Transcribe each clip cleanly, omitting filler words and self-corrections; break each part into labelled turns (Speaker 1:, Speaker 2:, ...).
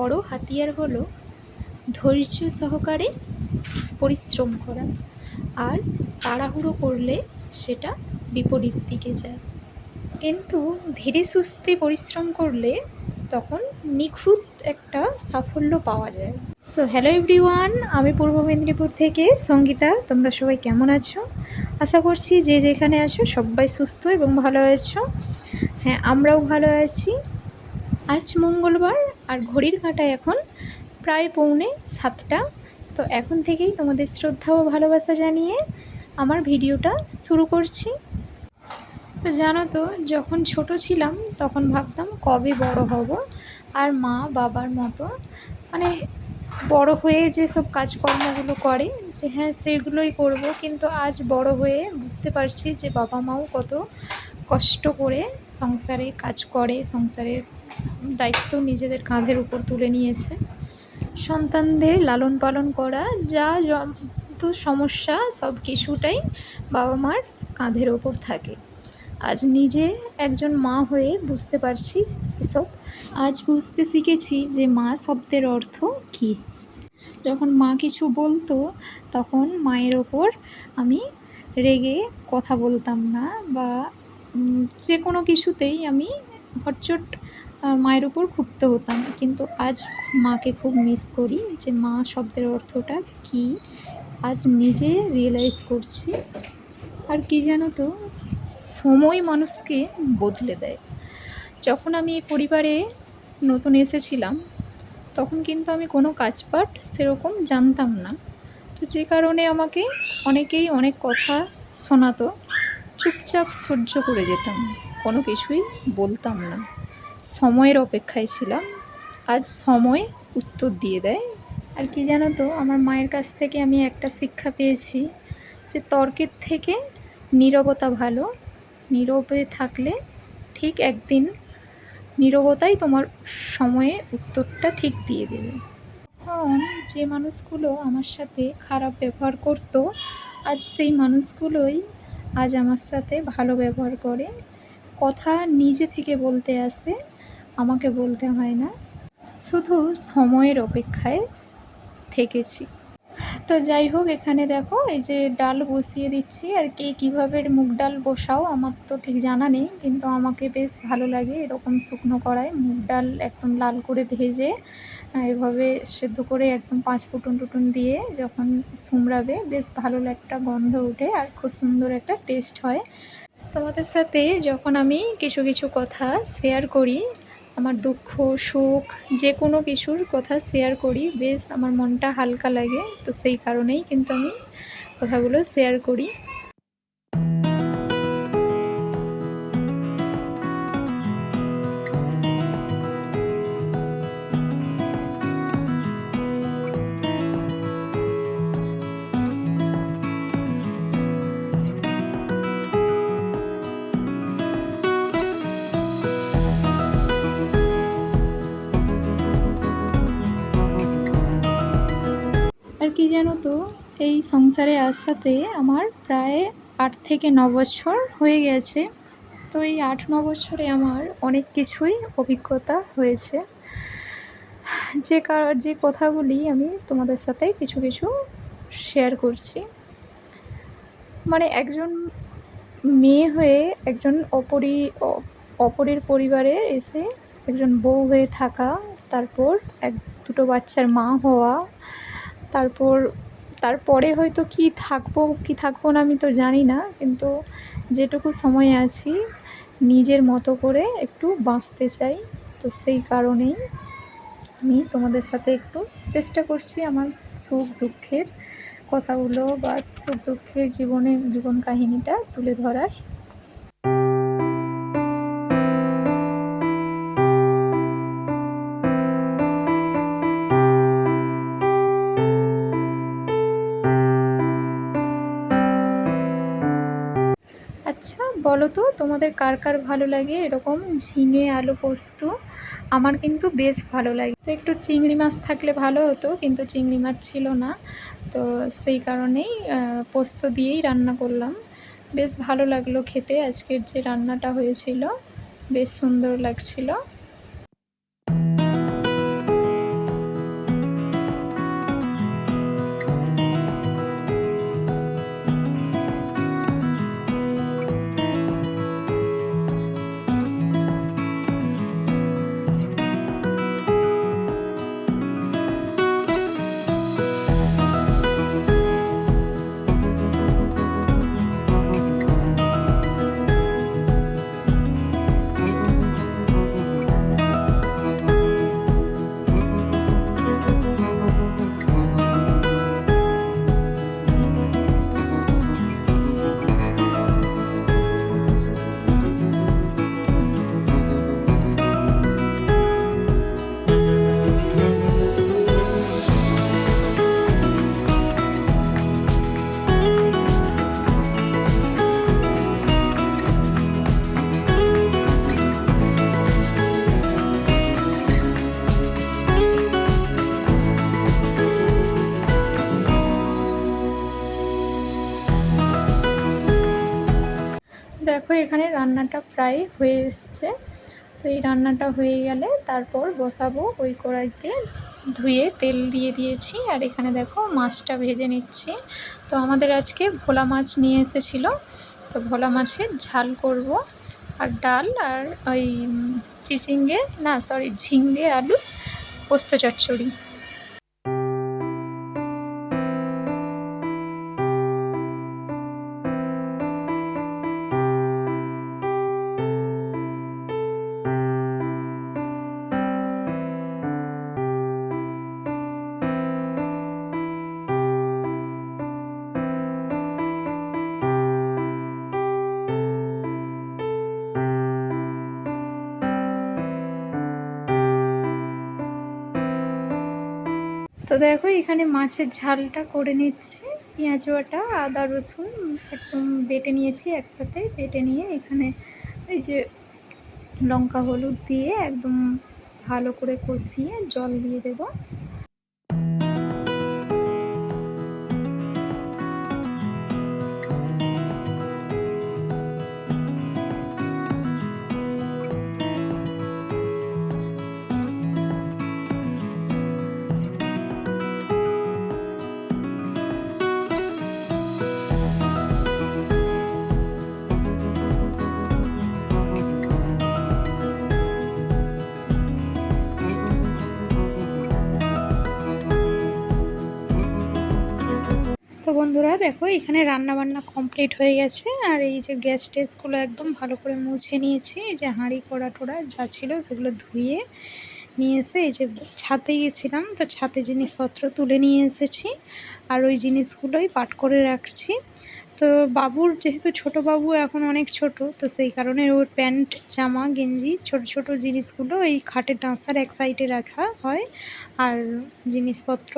Speaker 1: বড় হাতিয়ার হলো ধৈর্য সহকারে পরিশ্রম করা, আর তাড়াহুড়ো করলে সেটা বিপরীত দিকে যায়। কিন্তু ধীরে সুস্থে পরিশ্রম করলে তখন নিখুঁত একটা সাফল্য পাওয়া যায়। সো হ্যালো এভরিওয়ান, আমি পূর্ব মেদিনীপুর থেকে সঙ্গীতা। তোমরা সবাই কেমন আছো? আশা করছি যে যেখানে আছো সবাই সুস্থ এবং ভালো আছো। হ্যাঁ, আমরাও ভালো আছি। আজ মঙ্গলবার, আর ঘড়ির কাঁটায় এখন প্রায় 6:45। তো এখন থেকেই তোমাদের শ্রদ্ধা ও ভালোবাসা জানিয়ে আমার ভিডিওটা শুরু করছি। তো জানো তো, যখন ছোট ছিলাম তখন ভাবতাম কবে বড় হব আর মা বাবার মতো, মানে বড় হয়ে যেসব কাজকর্মগুলো করে যে হ্যাঁ সেগুলোই করব। কিন্তু আজ বড় হয়ে বুঝতে পারছি যে বাবা মাও কত কষ্ট করে সংসারে কাজ করে, সংসারের দায়িত্ব নিজেদের কাঁধের উপর তুলে নিয়েছে। সন্তানদের লালন পালন করা, যা যত সমস্যা সব কিছুটাই বাবা মার কাঁধের ওপর থাকে। আজ নিজে একজন মা হয়ে বুঝতে পারছি এসব। আজ বুঝতে শিখেছি যে মা শব্দের অর্থ কী। যখন মা কিছু বলতো তখন মায়ের ওপর আমি রেগে কথা বলতাম না, বা যে কোনো কিছুতেই আমি হটচট মায়ের উপর ক্ষুব্ধ হতাম। কিন্তু আজ মাকে খুব মিস করি, যে মা শব্দের অর্থটা কী আজ নিজে রিয়েলাইজ করছি। আর কি জানো তো, সময় মানুষকে বদলে দেয়। যখন আমি এই পরিবারে নতুন এসেছিলাম তখন কিন্তু আমি কোনো কাজপাট সেরকম জানতাম না। তো যে কারণে আমাকে অনেকেই অনেক কথা শোনাতো, চুপচাপ সহ্য করে যেতাম, কোনো কিছুই বলতাম না। সময়ের অপেক্ষায় ছিলাম, আজ সময় উত্তর দিয়ে দেয়। আর কি জানো তো, আমার মায়ের কাছ থেকে আমি একটা শিক্ষা পেয়েছি, যে তর্কের থেকে নীরবতা ভালো। নীরবে থাকলে ঠিক একদিন নীরবতাই তোমার সময়ে উত্তরটা ঠিক দিয়ে দেবে। তখন যে মানুষগুলো আমার সাথে খারাপ ব্যবহার করতো, আজ সেই মানুষগুলোই আজ আমার সাথে ভালো ব্যবহার করে। কথা নিজে থেকে বলতে আসে, আমাকে বলতে হয় না। শুধু সময়ের অপেক্ষায় থেকেছি। তো যাই হোক, এখানে দেখো এই যে ডাল বসিয়ে দিচ্ছি। আর কে কীভাবে মুগ ডাল বসাও আমার তো ঠিক জানা নেই, কিন্তু আমাকে বেশ ভালো লাগে এরকম শুকনো কড়াই মুগ ডাল একদম লাল করে ভেজে এভাবে সেদ্ধ করে একদম 5 ফুটন টুটুন দিয়ে যখন সুমড়াবে বেশ ভালো একটা গন্ধ ওঠে, আর খুব সুন্দর একটা টেস্ট হয়। তোমাদের সাথে যখন আমি কিছু কিছু কথা শেয়ার করি, আমার দুঃখ সুখ যে কোনো কিছুর কথা শেয়ার করি, বেশ আমার মনটা হালকা লাগে। তো সেই কারণেই কিন্তু আমি কথাগুলো শেয়ার করি। আর কি জানো তো, এই সংসারে আসাতে আমার প্রায় 8 থেকে 9 বছর হয়ে গেছে। তো এই 8-9 বছরে আমার অনেক কিছুই অভিজ্ঞতা হয়েছে, যে কথাগুলি আমি তোমাদের সাথে কিছু কিছু শেয়ার করছি। মানে একজন মেয়ে হয়ে একজন অপরের পরিবারে এসে একজন বউ হয়ে থাকা, তারপর দুটো বাচ্চার মা হওয়া, তারপরে হয়তো কি থাকবো না আমি তো জানি না, কিন্তু যেটুকু সময় আছি নিজের মতো করে একটু বাঁচতে চাই। তো সেই কারণেই আমি তোমাদের সাথে একটু চেষ্টা করছি আমার সুখ দুঃখের কথাগুলো বা সুখ দুঃখের জীবন কাহিনীটা তুলে ধরার। আচ্ছা বলো তো, তোমাদের কার কার ভালো লাগে এরকম ঝিঙে আলু পোস্ত? আমার কিন্তু বেশ ভালো লাগে। তো একটু চিংড়ি মাছ থাকলে ভালো হতো, কিন্তু চিংড়ি মাছ ছিল না। তো সেই কারণেই পোস্ত দিয়েই রান্না করলাম। বেশ ভালো লাগলো খেতে, আজকের যে রান্নাটা হয়েছিল বেশ সুন্দর লাগছিল। দেখো এখানে রান্নাটা প্রায় হয়ে এসছে। তো এই রান্নাটা হয়ে গেলে তারপর বসাবো ওই কড়াইতে। ধুয়ে তেল দিয়ে দিয়েছি, আর এখানে দেখো মাছটা ভেজে নিচ্ছি। তো আমাদের আজকে ভোলা মাছ নিয়ে এসেছিলো, তো ভোলা মাছের ঝাল করব, আর ডাল, আর ওই ঝিঙে আলু পোস্ত চচ্চড়ি। তো দেখো এখানে মাছের ঝালটা করে নিচ্ছি। পেঁয়াজ বাটা, আদা রসুন একদম বেটে নিয়েছি, একসাথে বেটে নিয়ে এখানে এই যে লঙ্কা হলুদ দিয়ে একদম ভালো করে কষিয়ে জল দিয়ে দেবো। তো বন্ধুরা দেখো এখানে রান্না বান্না কমপ্লিট হয়ে গেছে, আর এই যে গ্যাস টেসগুলো একদম ভালো করে মুছে নিয়েছি। এই যে হাঁড়ি কড়া টোড়া যা ছিল সেগুলো ধুয়ে নিয়ে এসে এই যে ছাদে গিয়েছিলাম, তো ছাদে জিনিসপত্র তুলে নিয়ে এসেছি, আর ওই জিনিসগুলোই পাট করে রাখছি। তো বাবুর যেহেতু ছোট বাবু এখন অনেক ছোট, তো সেই কারণে ওর প্যান্ট জামা গেঞ্জি ছোট ছোট জিনিসগুলো এই খাটের ডাঁসার এক সাইডে রাখা হয়, আর জিনিসপত্র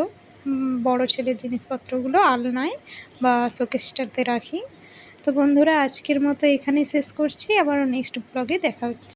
Speaker 1: বড় ছেলের জিনিসপত্রগুলো আলনায় বা শোকেসটাতে রাখি। তো বন্ধুরা আজকের মতো এখানেই শেষ করছি, আবার নেক্সট ব্লগে দেখা হচ্ছে।